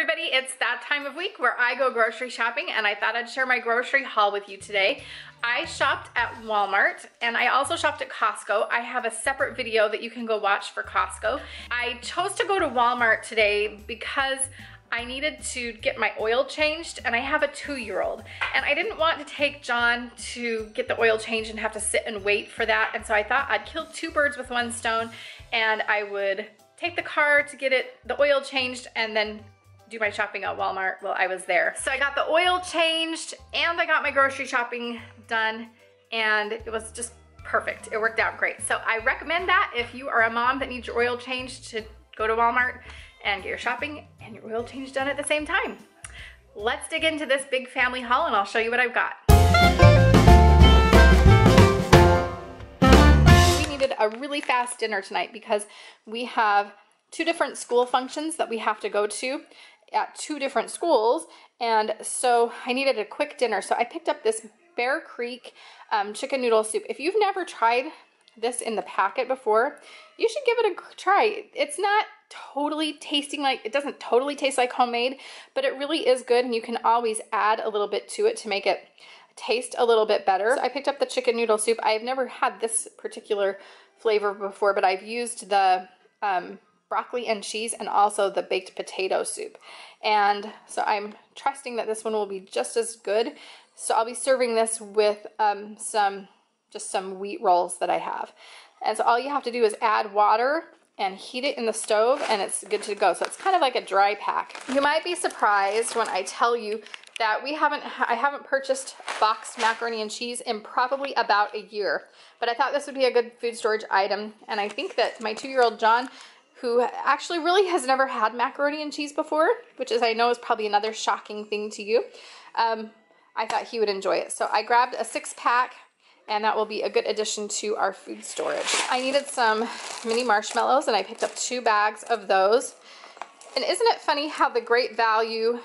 everybody, it's that time of week where I go grocery shopping, and I thought I'd share my grocery haul with you today. I shopped at Walmart and I also shopped at Costco. I have a separate video that you can go watch for Costco. I chose to go to Walmart today because I needed to get my oil changed, and I have a 2-year-old, and I didn't want to take John to get the oil changed and have to sit and wait for that. And so I thought I'd kill 2 birds with 1 stone, and I would take the car to get the oil changed and then do my shopping at Walmart while I was there. So I got the oil changed and I got my grocery shopping done, and it was just perfect. It worked out great. So I recommend that if you are a mom that needs your oil changed, to go to Walmart and get your shopping and your oil change done at the same time. Let's dig into this big family haul and I'll show you what I've got. We needed a really fast dinner tonight because we have 2 different school functions that we have to go to at 2 different schools, and so I needed a quick dinner. So I picked up this Bear Creek chicken noodle soup. If you've never tried this in the packet before, you should give it a try. It's not totally tasting like, it doesn't totally taste like homemade, but it really is good, and you can always add a little bit to it to make it taste a little bit better. So I picked up the chicken noodle soup. I've never had this particular flavor before, but I've used the broccoli and cheese and also the baked potato soup, and so I'm trusting that this one will be just as good. So I'll be serving this with just some wheat rolls that I have, and so all you have to do is add water and heat it in the stove, and it's good to go. So it's kind of like a dry pack. You might be surprised when I tell you that I haven't purchased boxed macaroni and cheese in probably about a year, but I thought this would be a good food storage item, and I think that my 2-year-old John, who actually really has never had macaroni and cheese before, which I know is probably another shocking thing to you, I thought he would enjoy it. So I grabbed a 6-pack, and that will be a good addition to our food storage. I needed some mini marshmallows, and I picked up 2 bags of those. And isn't it funny how the Great Value,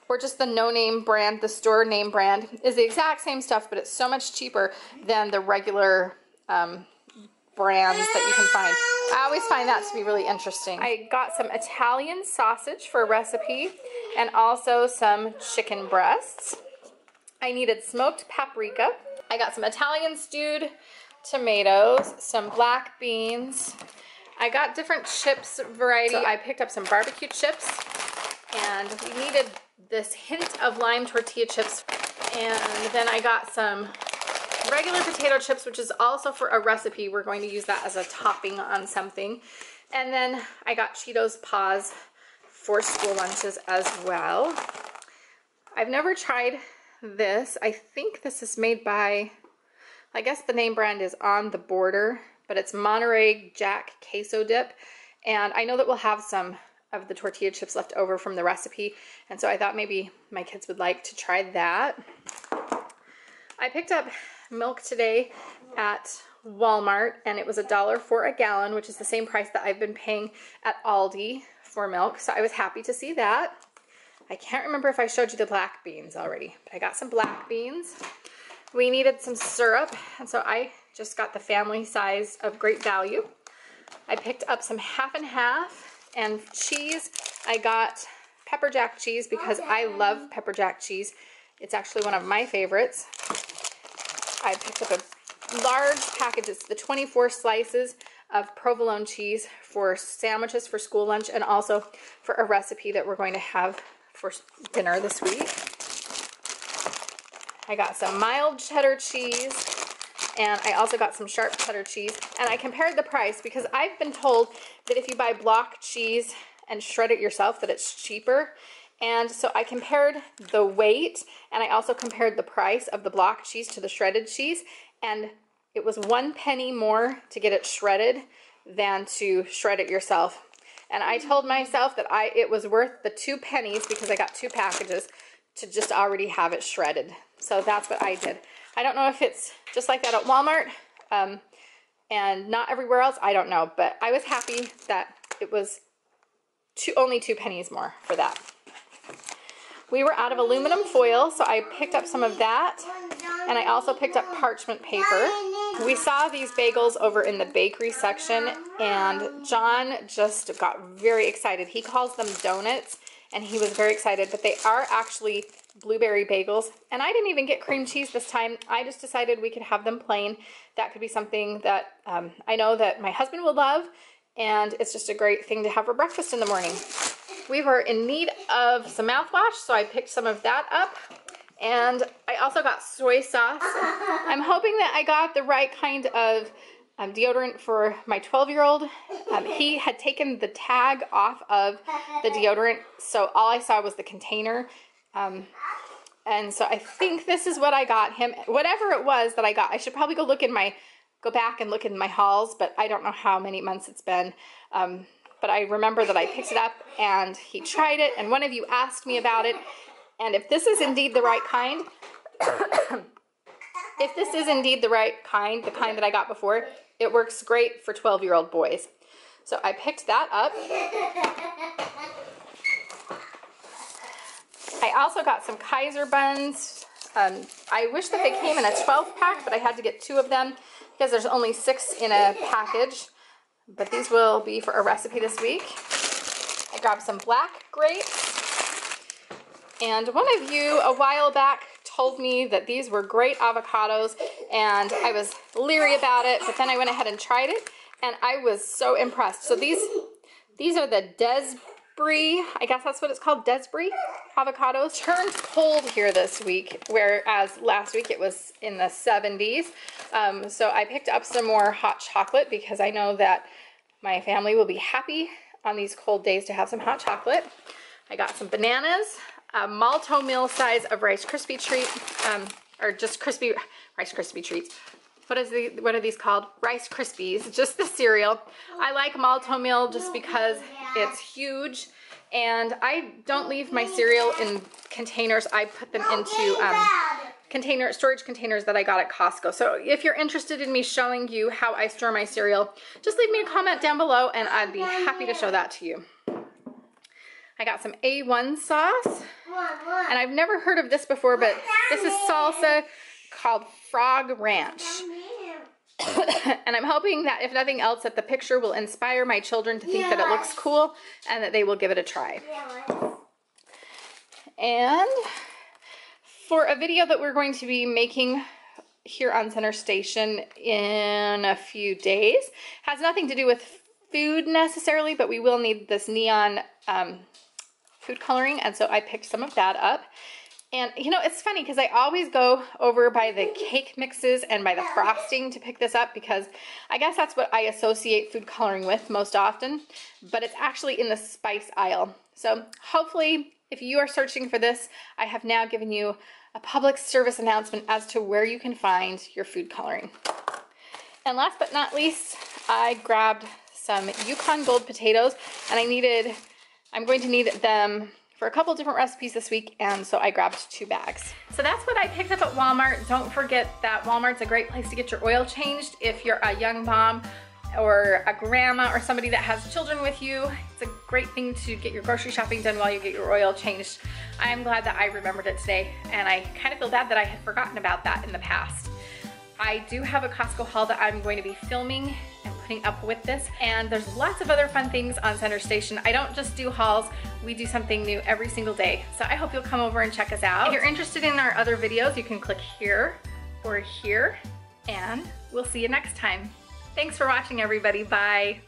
or just the no-name brand, the store name brand, is the exact same stuff, but it's so much cheaper than the regular brands that you can find. I always find that to be really interesting. I got some Italian sausage for a recipe, and also some chicken breasts. I needed smoked paprika. I got some Italian stewed tomatoes, some black beans. I got different chips variety. So I picked up some barbecue chips, and we needed this hint of lime tortilla chips. And then I got some regular potato chips, which is also for a recipe. We're going to use that as a topping on something. And then I got Cheetos Paws for school lunches as well. I've never tried this. I think this is made by, I guess the name brand is on the border, but it's Monterey Jack Queso Dip. And I know that we'll have some of the tortilla chips left over from the recipe, and so I thought maybe my kids would like to try that. I picked up milk today at Walmart, and it was $1 for a gallon, which is the same price that I've been paying at Aldi for milk, so I was happy to see that. I can't remember if I showed you the black beans already, but I got some black beans. We needed some syrup, and so I just got the family size of Great Value. I picked up some half and half, and cheese. I got pepper jack cheese because I love pepper jack cheese. It's actually one of my favorites. I picked up a large package. It's the 24 slices of provolone cheese for sandwiches for school lunch, and also for a recipe that we're going to have for dinner this week. I got some mild cheddar cheese, and I also got some sharp cheddar cheese. And I compared the price because I've been told that if you buy block cheese and shred it yourself, that it's cheaper. And so I compared the weight, and I also compared the price of the block cheese to the shredded cheese, and it was 1 penny more to get it shredded than to shred it yourself. And I told myself that it was worth the 2 pennies because I got 2 packages to just already have it shredded. So that's what I did. I don't know if it's just like that at Walmart and not everywhere else. I don't know, but I was happy that it was only 2 pennies more for that. We were out of aluminum foil, so I picked up some of that, and I also picked up parchment paper. We saw these bagels over in the bakery section, and John just got very excited. He calls them donuts, and he was very excited. But they are actually blueberry bagels, and I didn't even get cream cheese this time. I just decided we could have them plain. That could be something that I know that my husband will love, and it's just a great thing to have for breakfast in the morning. We were in need of some mouthwash, so I picked some of that up. And I also got soy sauce. I'm hoping that I got the right kind of deodorant for my 12-year-old. He had taken the tag off of the deodorant, so all I saw was the container. And so I think this is what I got him. Whatever it was that I got, I should probably go back and look in my hauls, but I don't know how many months it's been. But I remember that I picked it up and he tried it, and one of you asked me about it. And if this is indeed the right kind, if this is indeed the right kind, the kind that I got before, it works great for 12-year-old boys. So I picked that up. I also got some Kaiser buns. I wish that they came in a 12-pack, but I had to get 2 of them because there's only 6 in a package. But these will be for a recipe this week. I grabbed some black grapes. And one of you a while back told me that these were great avocados, and I was leery about it, but then I went ahead and tried it, and I was so impressed. So these are the Desbrie, I guess that's what it's called, Desbrie avocados. Turned cold here this week, whereas last week it was in the 70s. So I picked up some more hot chocolate because I know that my family will be happy on these cold days to have some hot chocolate. I got some bananas, a Malto Meal size of Rice Krispie treat, or just crispy Rice Krispie treats. What are these called? Rice Krispies, just the cereal. I like Malto Meal just because it's huge, and I don't leave my cereal in containers. I put them into storage containers that I got at Costco. So if you're interested in me showing you how I store my cereal, just leave me a comment down below and I'd be happy to show that to you. I got some A1 sauce, and I've never heard of this before, but this is salsa called Frog Ranch. And I'm hoping that if nothing else, that the picture will inspire my children to think that it looks cool and that they will give it a try. And for a video that we're going to be making here on Center Station in a few days, has nothing to do with food necessarily, but we will need this neon food coloring, and so I picked some of that up. And you know, it's funny because I always go over by the cake mixes and by the frosting to pick this up, because I guess that's what I associate food coloring with most often, but it's actually in the spice aisle. So hopefully, if you are searching for this, I have now given you a public service announcement as to where you can find your food coloring. And last but not least, I grabbed some Yukon Gold potatoes, and I'm going to need them for a couple different recipes this week, and so I grabbed 2 bags. So that's what I picked up at Walmart. Don't forget that Walmart's a great place to get your oil changed if you're a young mom or a grandma or somebody that has children with you. It's a great thing to get your grocery shopping done while you get your oil changed. I am glad that I remembered it today, and I kind of feel bad that I had forgotten about that in the past. I do have a Costco haul that I'm going to be filming and putting up with this, and there's lots of other fun things on Center Station. I don't just do hauls, we do something new every single day. So I hope you'll come over and check us out. If you're interested in our other videos, you can click here or here, and we'll see you next time. Thanks for watching, everybody. Bye.